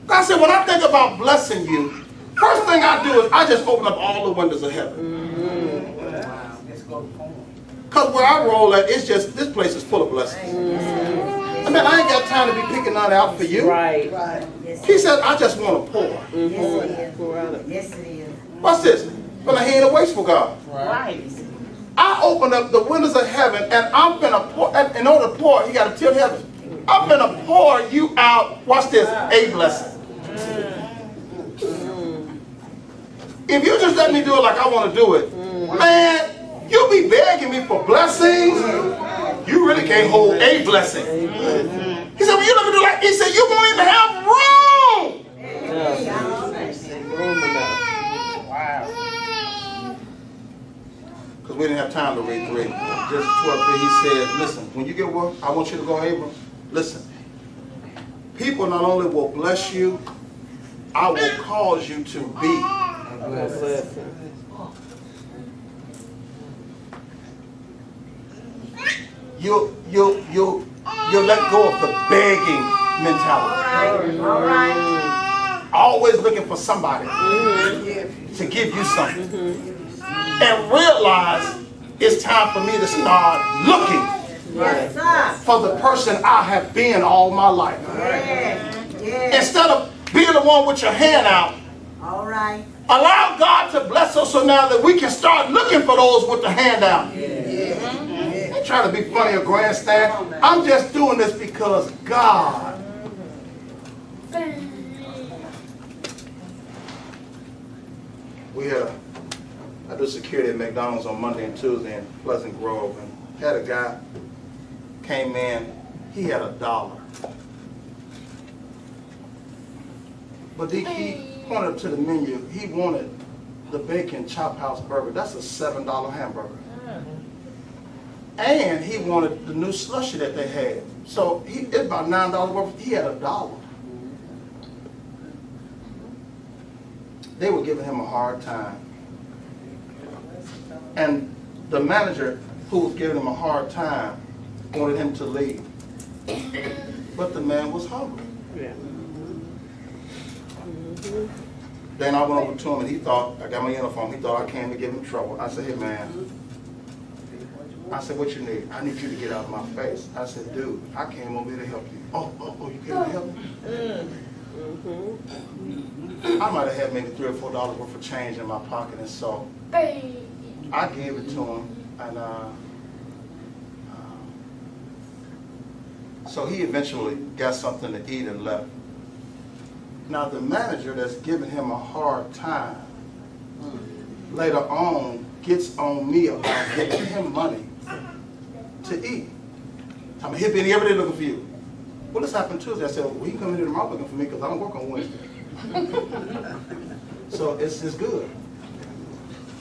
God said, when I think about blessing you, first thing I do is I just open up all the windows of heaven. Because where I roll at, it's just, this place is full of blessings. I mean, I ain't got time to be picking none out for you. Right. He said, I just want to pour. Yes, it is. What's this? But he ain't a wasteful God. Right. I open up the windows of heaven and I'm finna pour, and in order to pour, you got to tilt heaven. I'm finna pour you out, watch this, a blessing. If you just let me do it like I want to do it, man, you'll be begging me for blessings. You really can't hold a blessing. He said, well, you let me do like, he said, you won't even have room. Because we didn't have time to read 3. Just 12, he said, listen, when you get work, I want you to go, Abram, listen. People not only will bless you, I will cause you to be a blessing. You'll let go of the begging mentality. All right. Always looking for somebody to give you something. And realize it's time for me to start looking for the person I have been all my life. Instead of being the one with your hand out, All right. allow God to bless us so now that we can start looking for those with the hand out. I ain't trying to be funny or grandstand. I'm just doing this because God. I do security at McDonald's on Monday and Tuesday in Pleasant Grove, and had a guy came in, he had $1. But he pointed to the menu, he wanted the bacon chop house burger. That's a $7 hamburger. And he wanted the new slushie that they had. So it's about $9 worth. He had $1. They were giving him a hard time. And the manager who was giving him a hard time wanted him to leave. But the man was hungry. Then I went over to him and he thought, I got my uniform, he thought I came to give him trouble. I said, hey man, I said, what you need? I need you to get out of my face. I said, dude, I came over here to help you. Oh, you came to help me? I might have had maybe $3 or $4 worth of change in my pocket, and so I gave it to him, and so he eventually got something to eat and left. Now the manager that's giving him a hard time later on gets on me about giving him money to eat. I mean, he'll be every day looking for you. Well, this happened Tuesday. I said, well, he can come in here tomorrow looking for me because I don't work on Wednesday. So it's good.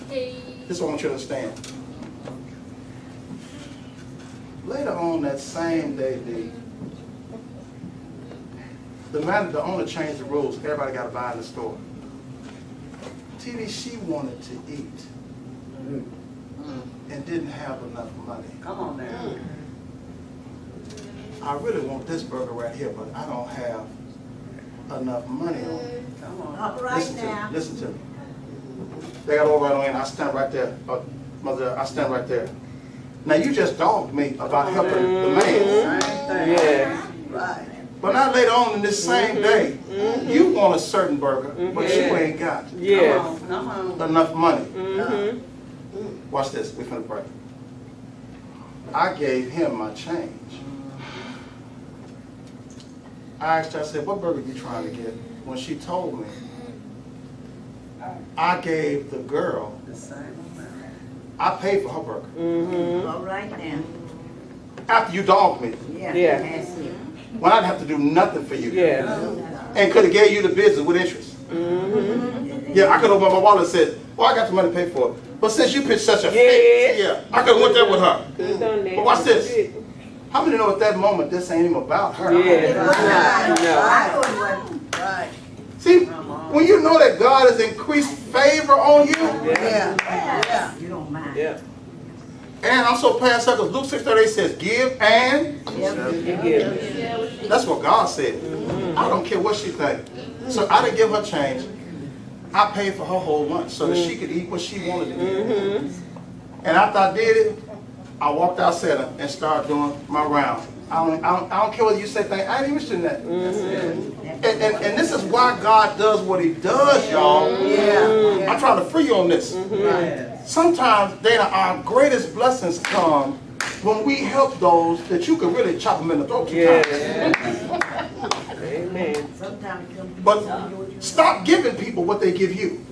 This is what I want you to understand. Later on that same day, the owner changed the rules. Everybody got to buy in the store. TV, she wanted to eat and didn't have enough money. Come on now. I really want this burger right here, but I don't have enough money on it. All right Listen to me. now. Listen to me. They got over right on in. I stand right there. Mother, I stand right there. Now you just dogged me about helping the man. Yes. Right. But now later on in this same day, you want a certain burger, but you ain't got Yes. enough money. Watch this. We're finna pray. I gave him my change. I asked her, I said, what burger you trying to get? When she told me, I gave the girl, I paid for her burger. All right now. After you dogged me, Yeah. Yeah. That's it. when I didn't have to do nothing for you. Yes. And could have gave you the business with interest. Yeah, I could have opened my wallet and said, well, I got the money to pay for it. But since you pitched such a fix, yeah, I could have went there with her. But watch this. How many know at that moment this ain't even about her? Right. See, when you know that God has increased favor on you, Yeah. You don't mind. Yeah. and I'm so past that because Luke 6:38 says, give and that's what God said. I don't care what she think. So I didn't give her change. I paid for her whole lunch so that she could eat what she wanted to eat. And after I did it, I walked outside and started doing my round. I don't care whether you say things. I ain't interested in that. And this is why God does what he does, y'all. I'm trying to free you on this. Sometimes, Dana, our greatest blessings come when we help those that you can really chop them in the throat. Amen. But stop giving people what they give you.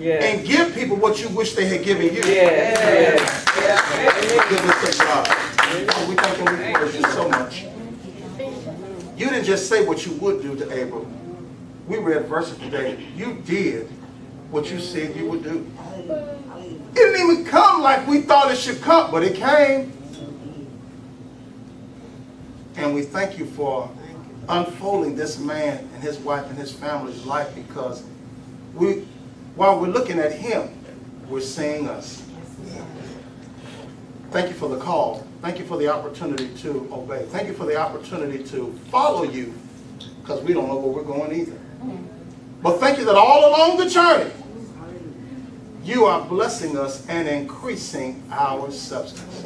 And give people what you wish they had given you. Goodness of God. We thank and we praise you so much. You didn't just say what you would do to Abram. We read verses today. You did what you said you would do. It didn't even come like we thought it should come, but it came. And we thank you for unfolding this man and his wife and his family's life, because while we're looking at him, we're seeing us. Thank you for the call. Thank you for the opportunity to obey. Thank you for the opportunity to follow you, because we don't know where we're going either. But thank you that all along the journey, you are blessing us and increasing our substance.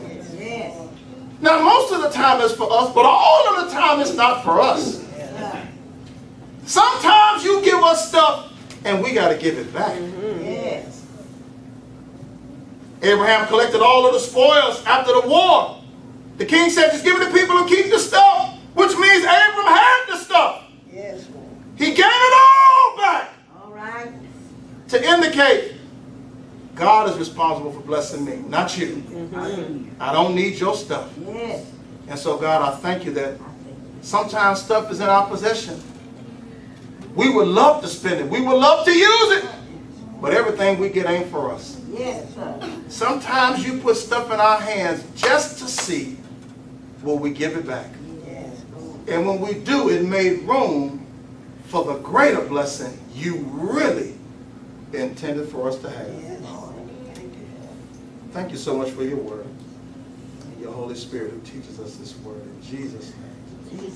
Now, most of the time it's for us, but all of the time it's not for us. Sometimes you give us stuff and we got to give it back. Abraham collected all of the spoils after the war. The king said, just give it to people who keep the stuff, which means Abraham had the stuff. He gave it all back. To indicate God is responsible for blessing me, not you. I don't need your stuff. And so, God, I thank you that sometimes stuff is in our possession. We would love to spend it. We would love to use it. But everything we get ain't for us. Sometimes you put stuff in our hands just to see will we give it back. And when we do, it made room for the greater blessing you really intended for us to have. Thank you so much for your word. Your Holy Spirit who teaches us this word. In Jesus' name.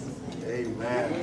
Amen.